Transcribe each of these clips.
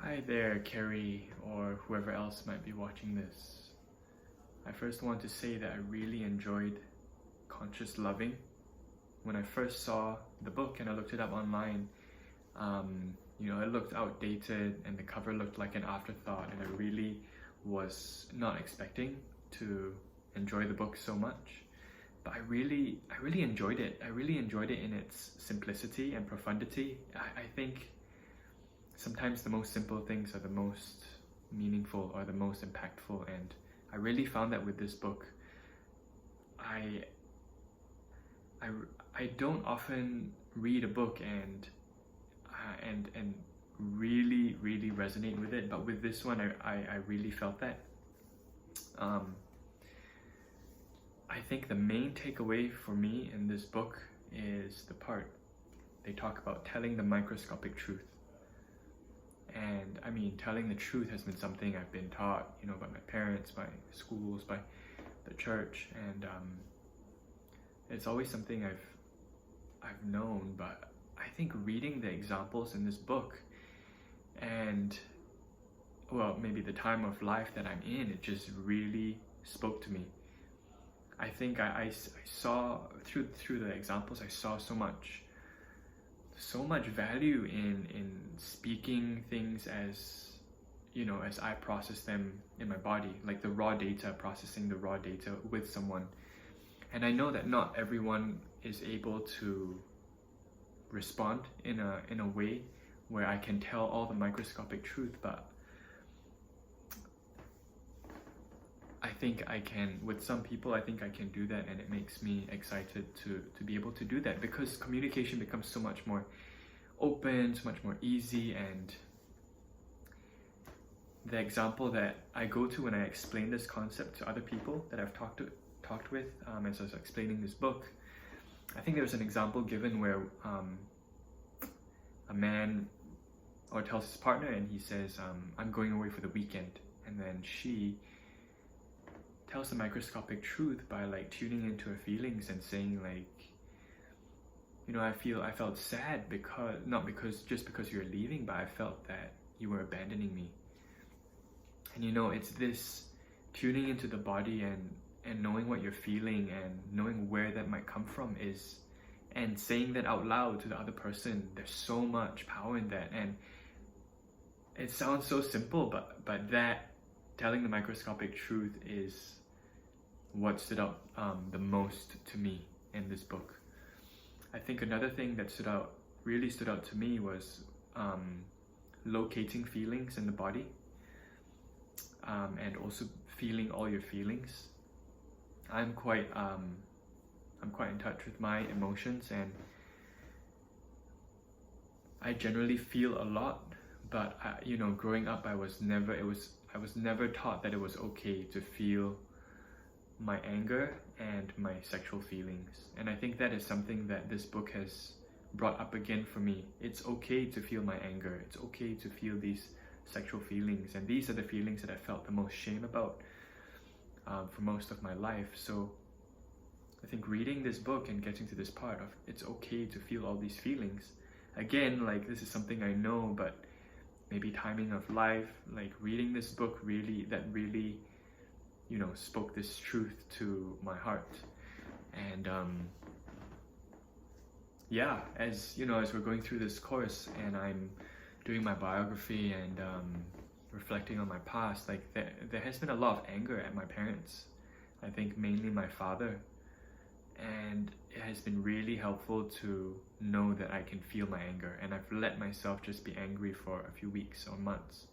Hi there, Carrie, or whoever else might be watching this. I first want to say that I really enjoyed Conscious Loving. When I first saw the book and I looked it up online, it looked outdated and the cover looked like an afterthought, and I really was not expecting to enjoy the book so much. But I really enjoyed it. I really enjoyed it in its simplicity and profundity. I think sometimes the most simple things are the most meaningful or the most impactful, and I really found that with this book. I don't often read a book and really resonate with it, but with this one I really felt that. I think the main takeaway for me in this book is the part they talk about telling the microscopic truth. And I mean, telling the truth has been something I've been taught, by my parents, by schools, by the church, and it's always something I've known. But I think reading the examples in this book, and maybe the time of life that I'm in, it just really spoke to me. I think I saw through the examples, I saw so much value in speaking things as I process them in my body, like the raw data, processing the raw data with someone. And I know that not everyone is able to respond in a way where I can tell all the microscopic truth, but I think I can, with some people, I think I can do that, and it makes me excited to be able to do that, because communication becomes so much more open, so much more easy. And the example that I go to when I explain this concept to other people that I've talked with as I was explaining this book, I think there was an example given where a man tells his partner, and he says, I'm going away for the weekend, and then she tells the microscopic truth by tuning into her feelings and saying I felt sad because just because you're leaving, but I felt that you were abandoning me. And it's this tuning into the body and knowing what you're feeling and knowing where that might come from and saying that out loud to the other person. There's so much power in that, and it sounds so simple, but that telling the microscopic truth is what stood out the most to me in this book. I think another thing that really stood out to me was locating feelings in the body, and also feeling all your feelings. I'm quite in touch with my emotions, and I generally feel a lot. But growing up, I was never taught that it was okay to feel my anger and my sexual feelings. And I think that is something that this book has brought up again for me. It's okay to feel my anger. It's okay to feel these sexual feelings, and these are the feelings that I felt the most shame about for most of my life. So I think reading this book and getting to this part of it's okay to feel all these feelings, again, this is something I know, but maybe timing of life, reading this book really spoke this truth to my heart. And as we're going through this course and I'm doing my biography and reflecting on my past, there has been a lot of anger at my parents. I think mainly my father, and it has been really helpful to know that I can feel my anger, and I've let myself just be angry for a few weeks or months.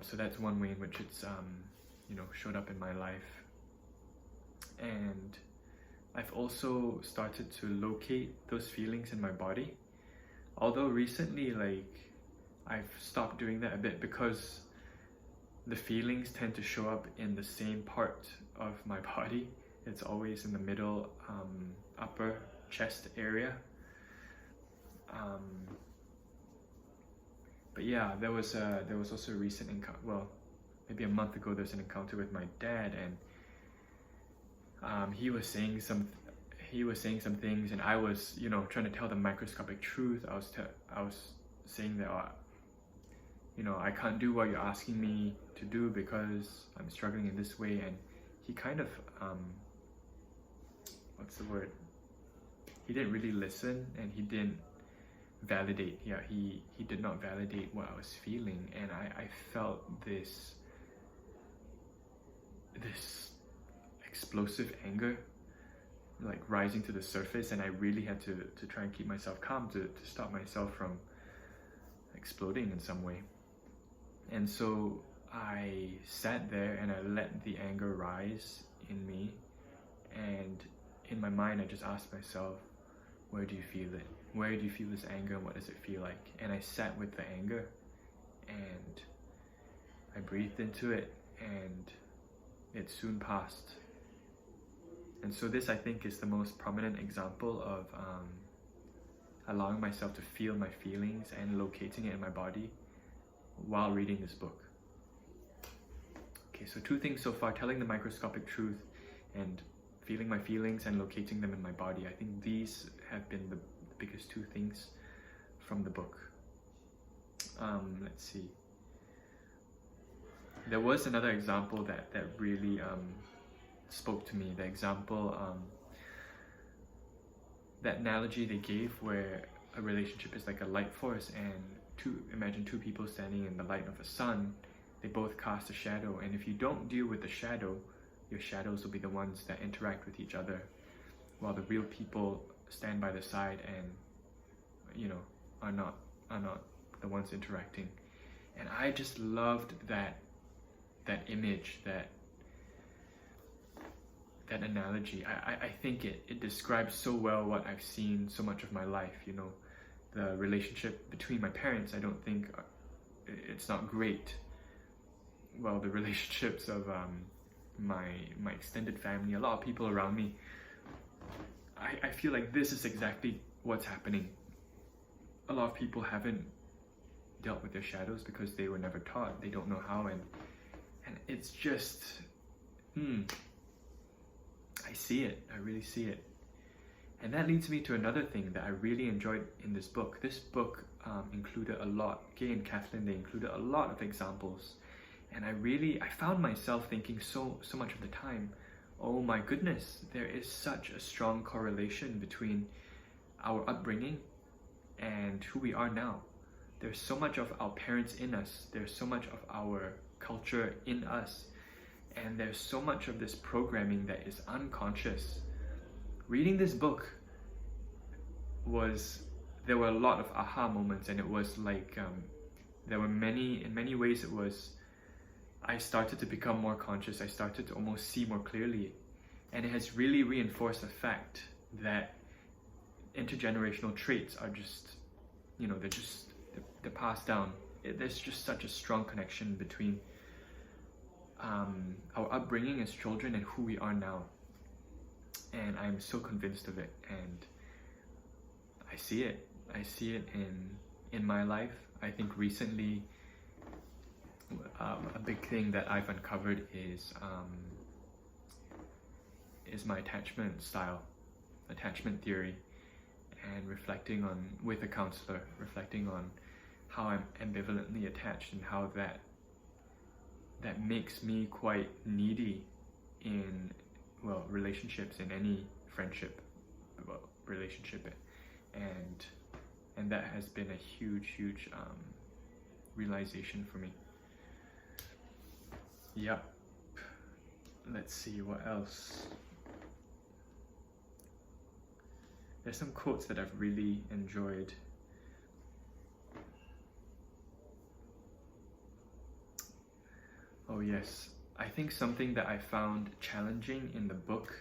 So that's one way in which it's showed up in my life. And I've also started to locate those feelings in my body, although recently I've stopped doing that a bit, because the feelings tend to show up in the same part of my body. It's always in the middle upper chest area. But yeah, there was also a recent encounter, maybe a month ago, there's an encounter with my dad, and he was saying some things, and I was trying to tell the microscopic truth. I was saying that I can't do what you're asking me to do because I'm struggling in this way. And he kind of, what's the word? He didn't really listen, and he didn't validate. Yeah, he did not validate what I was feeling, and I felt this explosive anger like rising to the surface, and I really had to try and keep myself calm to stop myself from exploding in some way. And so I sat there and I let the anger rise in me, and in my mind I just asked myself, where do you feel it? Where do you feel this anger, and what does it feel like? And I sat with the anger and I breathed into it, and it soon passed. And so this, I think, is the most prominent example of allowing myself to feel my feelings and locating it in my body while reading this book. Okay, so 2 things so far: telling the microscopic truth and feeling my feelings and locating them in my body. I think these have been the biggest 2 things from the book. Let's see. There was another example that really spoke to me. The example, that analogy they gave where a relationship is like a light force, and imagine 2 people standing in the light of a sun. They both cast a shadow, and if you don't deal with the shadow, your shadows will be the ones that interact with each other, while the real people stand by the side and are not the ones interacting. And I just loved that image, that analogy. I think it describes so well what I've seen so much of my life. The relationship between my parents, I don't think it's not great. Well, the relationships of my extended family, a lot of people around me, I feel like this is exactly what's happening. A lot of people haven't dealt with their shadows because they were never taught. They don't know how, and it's just, I see it. I really see it. And that leads me to another thing that I really enjoyed in this book. This book included a lot, Gay and Kathleen, they included a lot of examples. And I found myself thinking so much of the time, oh my goodness, there is such a strong correlation between our upbringing and who we are now. There's so much of our parents in us. There's so much of our culture in us. And there's so much of this programming that is unconscious. Reading this book there were a lot of aha moments, and it was like, in many ways it was, I started to become more conscious. I started to almost see more clearly. And it has really reinforced the fact that intergenerational traits are just, they're passed down. There's just such a strong connection between our upbringing as children and who we are now. And I'm so convinced of it, and I see it in my life. I think recently a big thing that I've uncovered is my attachment style, attachment theory, and reflecting on, with a counselor, reflecting on how I'm ambivalently attached and how that makes me quite needy in, relationships, in any friendship, relationship, and that has been a huge realization for me. Yep. Let's see what else. There's some quotes that I've really enjoyed. Oh yes, I think something that I found challenging in the book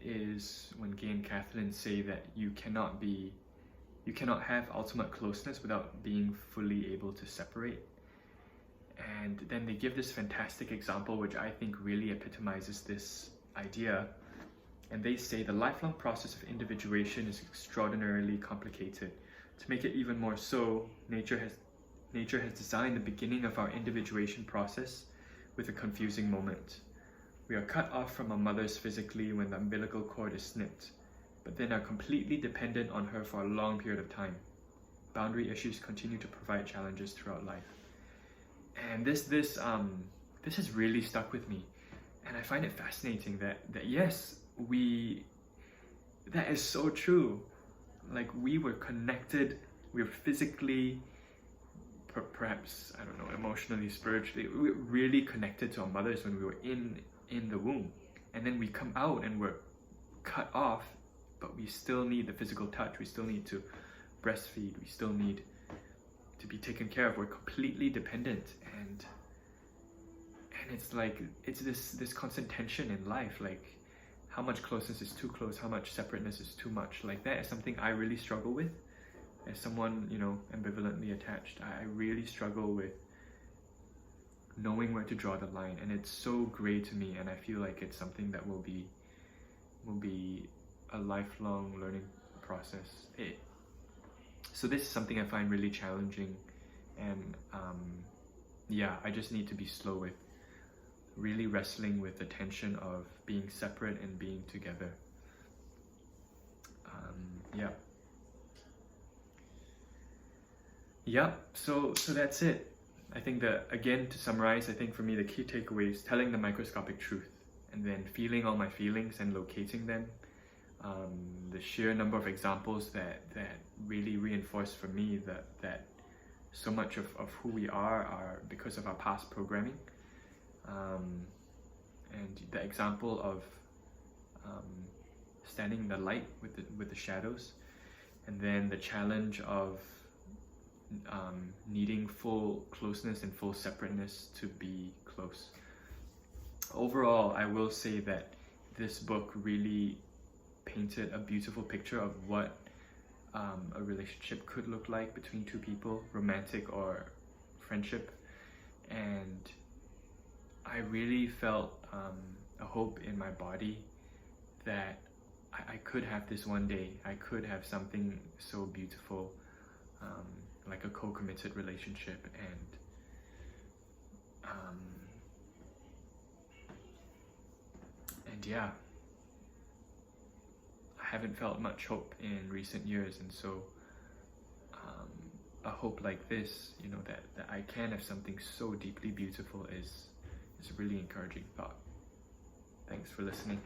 is when Gay and Kathleen say that you cannot have ultimate closeness without being fully able to separate. And then they give this fantastic example which I think really epitomizes this idea. And they say the lifelong process of individuation is extraordinarily complicated. To make it even more so, nature has designed the beginning of our individuation process with a confusing moment. We are cut off from our mothers physically when the umbilical cord is snipped. but then are completely dependent on her for a long period of time. Boundary issues continue to provide challenges throughout life. And this has really stuck with me. And I find it fascinating that yes, that is so true. Like, we were connected, we were physically, perhaps, I don't know, emotionally, spiritually, we were really connected to our mothers when we were in the womb. And then we come out and we're cut off, but we still need the physical touch, we still need to breastfeed, we still need to be taken care of. We're completely dependent, and it's like, it's this constant tension in life, like how much closeness is too close, how much separateness is too much. Like, that is something I really struggle with as someone, you know, ambivalently attached. I really struggle with knowing where to draw the line, and it's so gray to me, and I feel like it's something that will be a lifelong learning process. So this is something I find really challenging, and yeah, I just need to be slow with really wrestling with the tension of being separate and being together. So that's it. I think that, again, to summarize, I think for me the key takeaway is telling the microscopic truth, and then feeling all my feelings and locating them. The sheer number of examples that really reinforced for me that so much of who we are because of our past programming. And the example of standing in the light with the shadows, and then the challenge of needing full closeness and full separateness to be close. Overall, I will say that this book really painted a beautiful picture of what a relationship could look like between two people, romantic or friendship, and I really felt a hope in my body that I could have this one day. I could have something so beautiful, like a co-committed relationship, and yeah, I haven't felt much hope in recent years, and so a hope like this, you know, that I can have something so deeply beautiful is a really encouraging thought. Thanks for listening.